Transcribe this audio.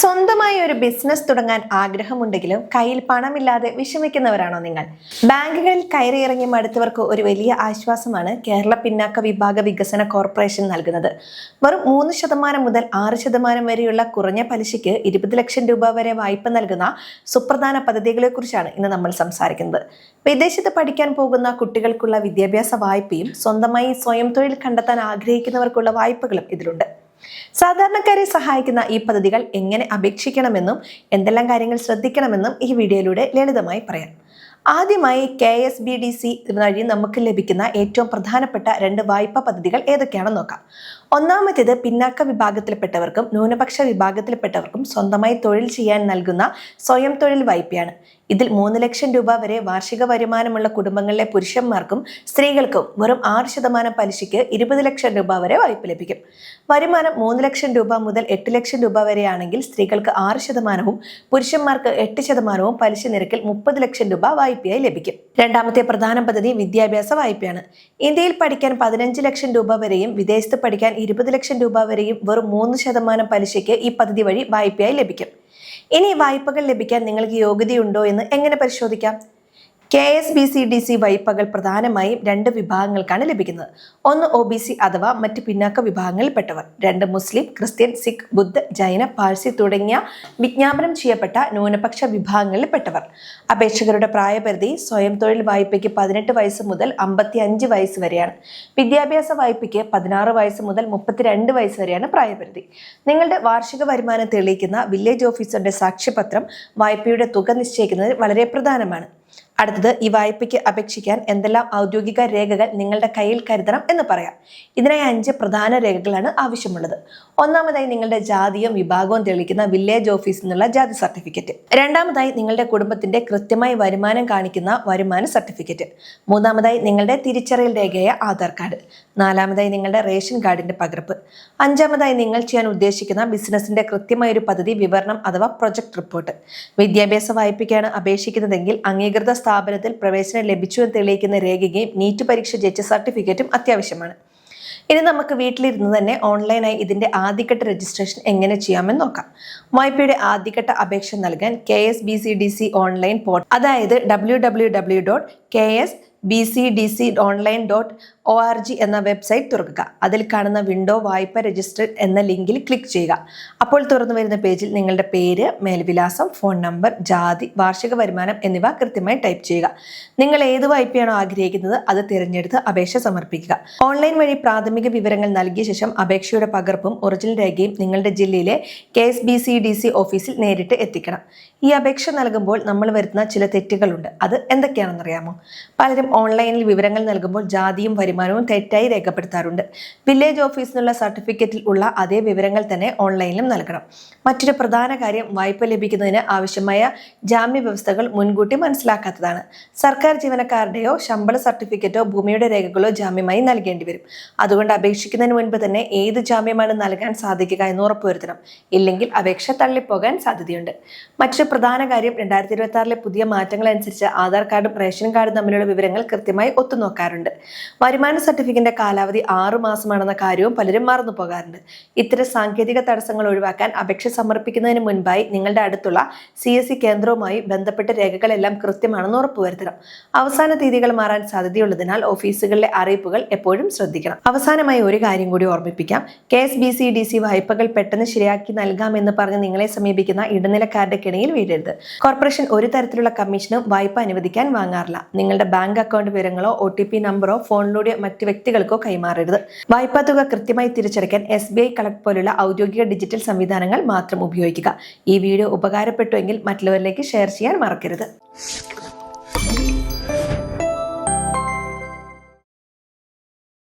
സ്വന്തമായി ഒരു ബിസിനസ് തുടങ്ങാൻ ആഗ്രഹമുണ്ടെങ്കിലും കയ്യിൽ പണമില്ലാതെ വിഷമിക്കുന്നവരാണോ നിങ്ങൾ? ബാങ്കുകളിൽ കയറിയിറങ്ങി മടുത്തവർക്ക് ഒരു വലിയ ആശ്വാസമാണ് കേരള പിന്നാക്ക വിഭാഗ വികസന കോർപ്പറേഷൻ നൽകുന്നത്. വെറും 3% മുതൽ 6% വരെയുള്ള കുറഞ്ഞ പലിശയ്ക്ക് 20 ലക്ഷം രൂപ വരെ വായ്പ നൽകുന്ന സുപ്രധാന പദ്ധതികളെ കുറിച്ചാണ് ഇന്ന് നമ്മൾ സംസാരിക്കുന്നത്. വിദേശത്ത് പഠിക്കാൻ പോകുന്ന കുട്ടികൾക്കുള്ള വിദ്യാഭ്യാസ വായ്പയും സ്വന്തമായി സ്വയം തൊഴിൽ കണ്ടെത്താൻ ആഗ്രഹിക്കുന്നവർക്കുള്ള വായ്പകളും ഇതിലുണ്ട്. സാധാരണക്കാരെ സഹായിക്കുന്ന ഈ പദ്ധതികൾ എങ്ങനെ അപേക്ഷിക്കണമെന്നും എന്തെല്ലാം കാര്യങ്ങൾ ശ്രദ്ധിക്കണമെന്നും ഈ വീഡിയോയിലൂടെ ലളിതമായി പറയാം. ആദ്യമായി KSBDC വഴി നമുക്ക് ലഭിക്കുന്ന ഏറ്റവും പ്രധാനപ്പെട്ട 2 വായ്പാ പദ്ധതികൾ ഏതൊക്കെയാണെന്ന് നോക്കാം. ഒന്നാമത്തേത് പിന്നാക്ക വിഭാഗത്തിൽപ്പെട്ടവർക്കും ന്യൂനപക്ഷ വിഭാഗത്തിൽപ്പെട്ടവർക്കും സ്വന്തമായി തൊഴിൽ ചെയ്യാൻ നൽകുന്ന സ്വയം തൊഴിൽ വായ്പയാണ്. ഇതിൽ 3 ലക്ഷം രൂപ വരെ വാർഷിക വരുമാനമുള്ള കുടുംബങ്ങളിലെ പുരുഷന്മാർക്കും സ്ത്രീകൾക്കും വെറും 6% പലിശയ്ക്ക് 20 ലക്ഷം രൂപ വരെ വായ്പ ലഭിക്കും. വരുമാനം 3 ലക്ഷം രൂപ മുതൽ 8 ലക്ഷം രൂപ വരെയാണെങ്കിൽ സ്ത്രീകൾക്ക് 6%, പുരുഷന്മാർക്ക് 8% പലിശ നിരക്കിൽ 30 ലക്ഷം രൂപ വായ്പയായി ലഭിക്കും. രണ്ടാമത്തെ പ്രധാന പദ്ധതി വിദ്യാഭ്യാസ വായ്പയാണ്. ഇന്ത്യയിൽ പഠിക്കാൻ 15 ലക്ഷം രൂപ വരെയും വിദേശത്ത് പഠിക്കാൻ 20 ലക്ഷം രൂപ വരെയും വെറും 3% പലിശയ്ക്ക് ഈ പദ്ധതി വഴി വായ്പയായി ലഭിക്കും. ഇനി വായ്പകൾ ലഭിക്കാൻ നിങ്ങൾക്ക് യോഗ്യതയുണ്ടോ എന്ന് എങ്ങനെ പരിശോധിക്കാം? KSBCDC വായ്പകൾ പ്രധാനമായും 2 വിഭാഗങ്ങൾക്കാണ് ലഭിക്കുന്നത്. ഒന്ന് OBC അഥവാ മറ്റ് പിന്നാക്ക വിഭാഗങ്ങളിൽപ്പെട്ടവർ, 2 മുസ്ലിം, ക്രിസ്ത്യൻ, സിഖ്, ബുദ്ധ, ജൈന, പാഴ്സി തുടങ്ങിയ വിജ്ഞാപനം ചെയ്യപ്പെട്ട ന്യൂനപക്ഷ വിഭാഗങ്ങളിൽപ്പെട്ടവർ. അപേക്ഷകരുടെ പ്രായപരിധി സ്വയം തൊഴിൽ വായ്പയ്ക്ക് 18 വയസ്സ് മുതൽ 55 വയസ്സ് വരെയാണ്. വിദ്യാഭ്യാസ വായ്പയ്ക്ക് 16 വയസ്സ് മുതൽ 32 വയസ്സ് വരെയാണ് പ്രായപരിധി. നിങ്ങളുടെ വാർഷിക വരുമാനം തെളിയിക്കുന്ന വില്ലേജ് ഓഫീസറുടെ സാക്ഷ്യപത്രം വായ്പയുടെ തുക നിശ്ചയിക്കുന്നതിൽ വളരെ പ്രധാനമാണ്. അടുത്തത്, ഈ വായ്പയ്ക്ക് അപേക്ഷിക്കാൻ എന്തെല്ലാം ഔദ്യോഗിക രേഖകൾ നിങ്ങളുടെ കയ്യിൽ കരുതണം എന്ന് പറയാം. ഇതിനായി 5 പ്രധാന രേഖകളാണ് ആവശ്യമുള്ളത്. ഒന്നാമതായി നിങ്ങളുടെ ജാതിയും വിഭാഗവും തെളിയിക്കുന്ന വില്ലേജ് ഓഫീസിൽ നിന്നുള്ള ജാതി സർട്ടിഫിക്കറ്റ്. രണ്ടാമതായി നിങ്ങളുടെ കുടുംബത്തിന്റെ കൃത്യമായി വരുമാനം കാണിക്കുന്ന വരുമാന സർട്ടിഫിക്കറ്റ്. മൂന്നാമതായി നിങ്ങളുടെ തിരിച്ചറിയൽ രേഖയായ ആധാർ കാർഡ്. നാലാമതായി നിങ്ങളുടെ റേഷൻ കാർഡിന്റെ പകർപ്പ്. അഞ്ചാമതായി നിങ്ങൾ ചെയ്യാൻ ഉദ്ദേശിക്കുന്ന ബിസിനസിന്റെ കൃത്യമായ ഒരു പദ്ധതി വിവരണം അഥവാ പ്രൊജക്ട് റിപ്പോർട്ട്. വിദ്യാഭ്യാസ വായ്പയ്ക്കാണ് അപേക്ഷിക്കുന്നതെങ്കിൽ അംഗീകൃത സ്ഥാപനത്തിൽ പ്രവേശനം ലഭിച്ചു എന്ന് തെളിയിക്കുന്ന രേഖയും നീറ്റ് പരീക്ഷ ജയിച്ച സർട്ടിഫിക്കറ്റും അത്യാവശ്യമാണ്. ഇനി നമുക്ക് വീട്ടിലിരുന്ന് തന്നെ ഓൺലൈനായി ഇതിന്റെ ആദ്യഘട്ട രജിസ്ട്രേഷൻ എങ്ങനെ ചെയ്യാമെന്ന് നോക്കാം. വായ്പയുടെ ആദ്യഘട്ട അപേക്ഷ നൽകാൻ KSBCDC ഓൺലൈൻ പോർട്ടൽ, അതായത് www.ksbcdconline.org എന്ന വെബ്സൈറ്റ് തുറക്കുക. അതിൽ കാണുന്ന വിൻഡോ വായ്പ രജിസ്റ്റർ എന്ന ലിങ്കിൽ ക്ലിക്ക് ചെയ്യുക. അപ്പോൾ തുറന്നു വരുന്ന പേജിൽ നിങ്ങളുടെ പേര്, മേൽവിലാസം, ഫോൺ നമ്പർ, ജാതി, വാർഷിക വരുമാനം എന്നിവ കൃത്യമായി ടൈപ്പ് ചെയ്യുക. നിങ്ങൾ ഏത് വായ്പയാണോ ആഗ്രഹിക്കുന്നത് അത് തിരഞ്ഞെടുത്ത് അപേക്ഷ സമർപ്പിക്കുക. ഓൺലൈൻ വഴി പ്രാഥമിക വിവരങ്ങൾ നൽകിയ ശേഷം അപേക്ഷയുടെ പകർപ്പും ഒറിജിനൽ രേഖയും നിങ്ങളുടെ ജില്ലയിലെ KSBCDC ഓഫീസിൽ നേരിട്ട് എത്തിക്കണം. ഈ അപേക്ഷ നൽകുമ്പോൾ നമ്മൾ വരുത്തുന്ന ചില തെറ്റുകളുണ്ട്. അത് എന്തൊക്കെയാണെന്നറിയാമോ? പലരും ഓൺലൈനിൽ വിവരങ്ങൾ നൽകുമ്പോൾ ജാതിയും വരുമാനവും തെറ്റായി രേഖപ്പെടുത്താറുണ്ട്. വില്ലേജ് ഓഫീസിൽ നിന്നുള്ള സർട്ടിഫിക്കറ്റിൽ ഉള്ള അതേ വിവരങ്ങൾ തന്നെ ഓൺലൈനിലും നൽകണം. മറ്റൊരു പ്രധാന കാര്യം, വായ്പ ലഭിക്കുന്നതിന് ആവശ്യമായ ജാമ്യ വ്യവസ്ഥകൾ മുൻകൂട്ടി മനസ്സിലാക്കാത്തതാണ്. സർക്കാർ ജീവനക്കാരുടെയോ ശമ്പള സർട്ടിഫിക്കറ്റോ ഭൂമിയുടെ രേഖകളോ ജാമ്യമായി നൽകേണ്ടി വരും. അതുകൊണ്ട് അപേക്ഷിക്കുന്നതിന് മുൻപ് തന്നെ ഏത് ജാമ്യമാണ് നൽകാൻ സാധിക്കുക എന്ന് ഉറപ്പുവരുത്തണം. ഇല്ലെങ്കിൽ അപേക്ഷ തള്ളിപ്പോകാൻ സാധ്യതയുണ്ട്. മറ്റൊരു പ്രധാന കാര്യം, 2026 പുതിയ മാറ്റങ്ങൾ അനുസരിച്ച് ആധാർ കാർഡും റേഷൻ കാർഡും തമ്മിലുള്ള വിവരങ്ങൾ കൃത്യമായി ഒത്തുനോക്കാറുണ്ട്. വരുമാന സർട്ടിഫിക്കറ്റിന്റെ കാലാവധി 6 മാസമാണെന്ന കാര്യവും പലരും മറന്നു പോകാറുണ്ട്. ഇത്തരം സാങ്കേതിക തടസ്സങ്ങൾ ഒഴിവാക്കാൻ അപേക്ഷ സമർപ്പിക്കുന്നതിന് മുൻപായി നിങ്ങളുടെ അടുത്തുള്ള CSC കേന്ദ്രവുമായി ബന്ധപ്പെട്ട രേഖകളെല്ലാം കൃത്യമാണെന്ന് ഉറപ്പുവരുത്തണം. അവസാന തീയതികൾ മാറാൻ സാധ്യതയുള്ളതിനാൽ ഓഫീസുകളിലെ അറിയിപ്പുകൾ എപ്പോഴും ശ്രദ്ധിക്കണം. അവസാനമായി ഒരു കാര്യം കൂടി ഓർമ്മിപ്പിക്കാം. KSBCDC വായ്പകൾ പെട്ടെന്ന് ശരിയാക്കി നൽകാമെന്ന് പറഞ്ഞ് നിങ്ങളെ സമീപിക്കുന്ന ഇടനിലക്കാരുടെ കെണിയിൽ വീഴരുത്. കോർപ്പറേഷൻ ഒരു തരത്തിലുള്ള കമ്മീഷനും വായ്പ അനുവദിക്കാൻ വാങ്ങാറില്ല. നിങ്ങളുടെ ബാങ്ക് അക്കൗണ്ട് വിവരങ്ങളോ OTP നമ്പറോ ഫോണിലൂടെ മറ്റ് വ്യക്തികൾക്കോ കൈമാറരുത്. വായ്പാ തുക കൃത്യമായി തിരിച്ചടയ്ക്കാൻ SBI കളക്ട് പോലുള്ള ഔദ്യോഗിക ഡിജിറ്റൽ സംവിധാനങ്ങൾ മാത്രം ഉപയോഗിക്കുക. ഈ വീഡിയോ ഉപകാരപ്പെട്ടുവെങ്കിൽ മറ്റുള്ളവരിലേക്ക് ഷെയർ ചെയ്യാൻ മറക്കരുത്.